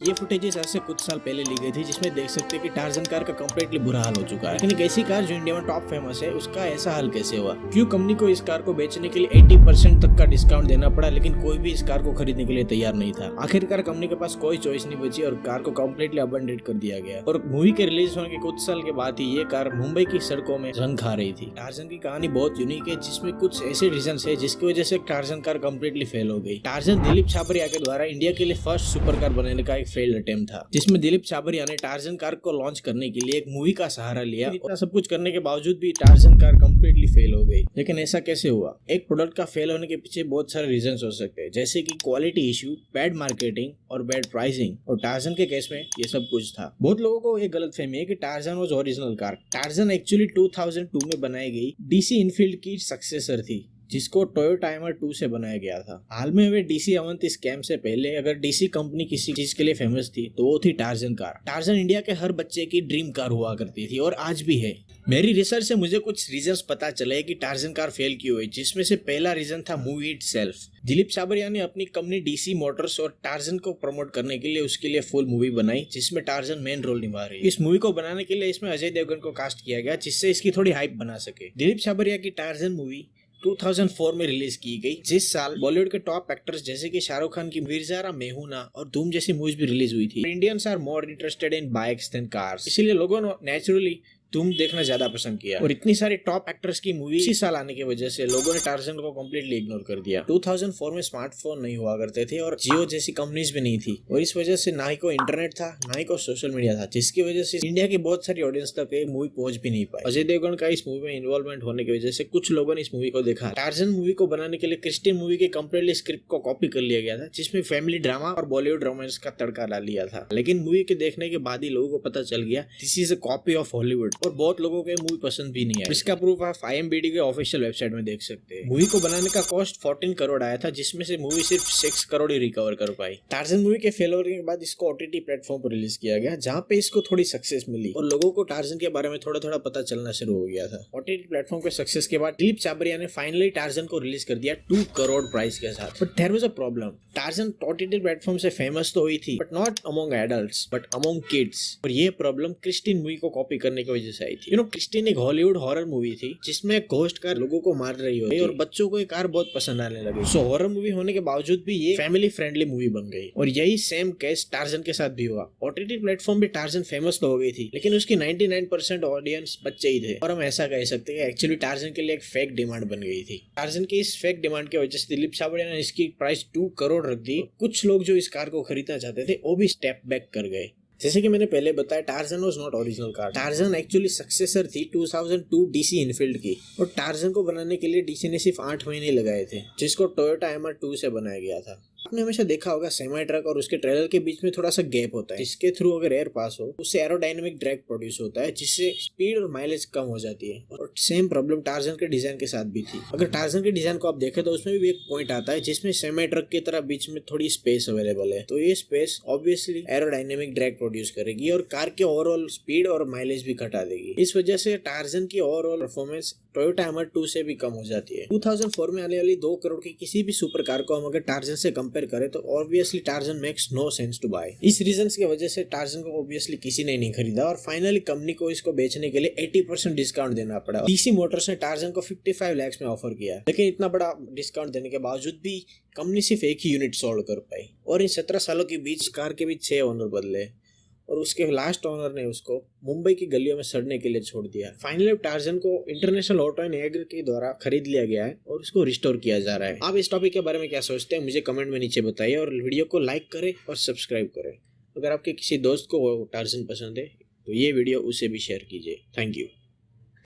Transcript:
ये फुटेजेस आज से कुछ साल पहले ली गई थी, जिसमें देख सकते हैं कि टार्जन कार का कंप्लीटली बुरा हाल हो चुका है। लेकिन एक ऐसी कार जो इंडिया में टॉप फेमस है, उसका ऐसा हाल कैसे हुआ? क्यों कंपनी को इस कार को बेचने के लिए 80% तक का डिस्काउंट देना पड़ा, लेकिन कोई भी इस कार को खरीदने के लिए तैयार नहीं था। आखिरकार कंपनी के पास कोई चॉइस नहीं बची और कार को कंप्लीटली अबंडेड कर दिया गया। और मूवी के रिलीज होने के कुछ साल के बाद ही ये कार मुंबई की सड़कों में रंग खा रही थी। टार्जन की कहानी बहुत यूनिक है, जिसमें कुछ ऐसे रीजन है जिसकी वजह से टार्जन कार कंप्लीटली फेल हो गई। टार्जन दिलीप छाबरिया के द्वारा इंडिया के लिए फर्स्ट सुपर कार बनाने का एक फेल्ड अटेम्प्ट था, जिसमें दिलीप छाबरिया ने टार्जन कार को लॉन्च करने के लिए एक मूवी का सहारा लिया। इतना सब कुछ करने के बावजूद भी टार्जन कार कंप्लीटली फेल हो गई। लेकिन ऐसा कैसे हुआ? एक प्रोडक्ट का फेल होने के पीछे बहुत सारे रीजंस हो सकते हैं, जैसे कि क्वालिटी इश्यू, बैड मार्केटिंग और बैड प्राइसिंग। और टार्जन के केस में ये सब कुछ था। बहुत लोगों को एक गलतफहमी है कि torsion was original car. Torsion actually 2002 में बनाई गई डीसी इनफील्ड की सक्सेसर थी, जिसको टोयोटा टाइमर 2 से बनाया गया था। हाल में हुए डीसी अवंती स्कैम से पहले अगर डीसी कंपनी किसी चीज के लिए फेमस थी तो वो थी टार्जन कार। टार्जन इंडिया के हर बच्चे की ड्रीम कार हुआ करती थी और आज भी है। मेरी रिसर्च से मुझे कुछ रीजंस पता चले कि टार्जन कार फेल क्यों हुई, जिसमें से पहला रीजन था मूवी इटसेल्फ। दिलीप छाबरिया ने अपनी कंपनी डीसी मोटर्स और टार्जन को प्रमोट करने के लिए उसके लिए फुल मूवी बनाई, जिसमें टार्जन मेन रोल निभा रही है। इस मूवी को बनाने के लिए इसमें अजय देवगन को कास्ट किया गया, जिससे इसकी थोड़ी हाइप बना सके। दिलीप छाबरिया की टार्जन मूवी 2004 में रिलीज की गई, जिस साल बॉलीवुड के टॉप एक्टर्स जैसे कि शाहरुख खान की वीरजारा, मेहुना और धूम जैसी मूवीज भी रिलीज हुई थी। Indians are more interested in bikes than cars, इसलिए लोगों ने नेचुरली धूम देखना ज्यादा पसंद किया। और इतनी सारी टॉप एक्टर्स की मूवी इसी साल आने की वजह से लोगों ने टार्जन को कंप्लीटली इग्नोर कर दिया। 2004 में स्मार्टफोन नहीं हुआ करते थे और जियो जैसी कंपनीज भी नहीं थी, और इस वजह से ना ही कोई इंटरनेट था, ना ही कोई सोशल मीडिया था, जिसकी वजह से इंडिया की बहुत सारी ऑडियंस तक ये मूवी पहुंच भी नहीं पाई। अजय देवगन का इस मूवी में इन्वॉल्वमेंट होने की वजह से कुछ लोगों ने इस मूवी को देखा। टार्जन मूवी को बनाने के लिए क्रिस्टियन मूवी के कंप्लीटली स्क्रिप्ट को कॉपी कर लिया गया था, जिसमें फैमिली ड्रामा और बॉलीवुड रोमांस का तड़का डाल लिया था। लेकिन मूवी के देखने के बाद ही लोगों को पता चल गया this is a copy of Hollywood, और बहुत लोगों के मूवी पसंद भी नहीं है। इसका प्रूफ आप IMDb के ऑफिशियल वेबसाइट में देख सकते हैं। मूवी को बनाने का कॉस्ट 14 करोड़ आया था, जिसमें से मूवी सिर्फ 6 करोड़ ही रिकवर कर पाई। टार्जन मूवी के फेल होने के बाद इसको OTT प्लेटफॉर्म पर रिलीज किया गया, जहां पे इसको थोड़ी सक्सेस मिली और लोगों को टार्जन के बारे में थोड़ा थोड़ा पता चलना शुरू हो गया था। OTT प्लेटफॉर्म के सक्सेस के बाद दिलीप छाबरिया ने फाइनली टार्जन को रिलीज कर दिया 2 करोड़ प्राइस के साथ। But there was a problem. Tarzan OTT platform से फेमस तो हुई थी, but not among adults but among kids. और ये प्रॉब्लम क्रिस्टियन मूवी को कॉपी करने की वजह से आई थी। क्रिस्टियन एक हॉलीवुड हॉरर मूवी थी, जिसमें घोस्ट कार लोगों को मार रही होती और बच्चों को ये कार बहुत पसंद आने लगी। सो हॉरर मूवी होने के बावजूद भी ये फैमिली फ्रेंडली मूवी बन गई। और यही सेम केस टार्जन के साथ भी हुआ। OTT प्लेटफॉर्म पे टार्जन फेमस तो हो गई थी, लेकिन उसकी 99% ऑडियंस बच्चे ही थे। और हम ऐसा कह सकते हैं एक्चुअली टार्जन के लिए एक फेक डिमांड बन गई थी। टार्जन की इस फेक डिमांड की वजह से दिलीप छाबरिया ने इसकी प्राइस 2 करोड़ रख दी। कुछ लोग जो इस कार को खरीदना चाहते थे वो भी स्टेप बैक कर गए। जैसे कि मैंने पहले बताया, torsion was not original car. Torsion actually successor थी 2002 डीसी इनफील्ड की। और टार्जन को बनाने के लिए डीसी ने सिर्फ 8 महीने लगाए थे, जिसको टोयोटा टाइमर 2 से बनाया गया था। आपने हमेशा देखा होगा सेमी ट्रक और उसके ट्रेलर के बीच में थोड़ा सा गैप होता है, जिसके थ्रू अगर एयर पास हो उससे एरोडायनेमिक ड्रैग प्रोड्यूस होता है, जिससे स्पीड और माइलेज कम हो जाती है। और सेम प्रॉब्लम टार्जन के डिजाइन के साथ भी थी। अगर टार्जन के डिजाइन को आप देखें तो उसमें भी एक पॉइंट आता है जिसमें सेमी ट्रक की तरह बीच में थोड़ी स्पेस अवेलेबल है। तो ये space obviously aerodynamic drag produce करेगी और कार के ओवरऑल स्पीड और माइलेज भी घटा देगी। इस वजह से टार्जन की ओवरऑल परफॉर्मेंस टोयोटा टाइमर 2 से भी कम हो जाती है। 2004 में आने वाली 2 करोड़ की किसी भी सुपर कार को हम अगर टार्जन से कंपेयर करें तो obviously Tarzan makes no sense to buy. इस रीजंस की वजह से टार्जन को ऑब्वियसली किसी ने नहीं खरीदा और फाइनली कंपनी को इसको बेचने के लिए 80% डिस्काउंट देना पड़ा। डीसी मोटर्स ने टार्जन को 55 लाख में ऑफर किया, लेकिन इतना बड़ा डिस्काउंट देने के बावजूद भी कंपनी सिर्फ एक ही यूनिट सोल्ड कर पाई। और इन 17 सालों के बीच कार के बीच 6 ओनर बदले और उसके लास्ट ओनर ने उसको मुंबई की गलियों में सड़ने के लिए छोड़ दिया। फाइनली टार्जन को इंटरनेशनल ऑटो एंड एग्री के द्वारा खरीद लिया गया है और उसको रिस्टोर किया जा रहा है। आप इस टॉपिक के बारे में क्या सोचते हैं मुझे कमेंट में नीचे बताइए और वीडियो को लाइक करें और सब्सक्राइब करें। अगर आपके किसी दोस्त को टार्जन पसंद है तो ये वीडियो उसे भी शेयर कीजिए। Thank you.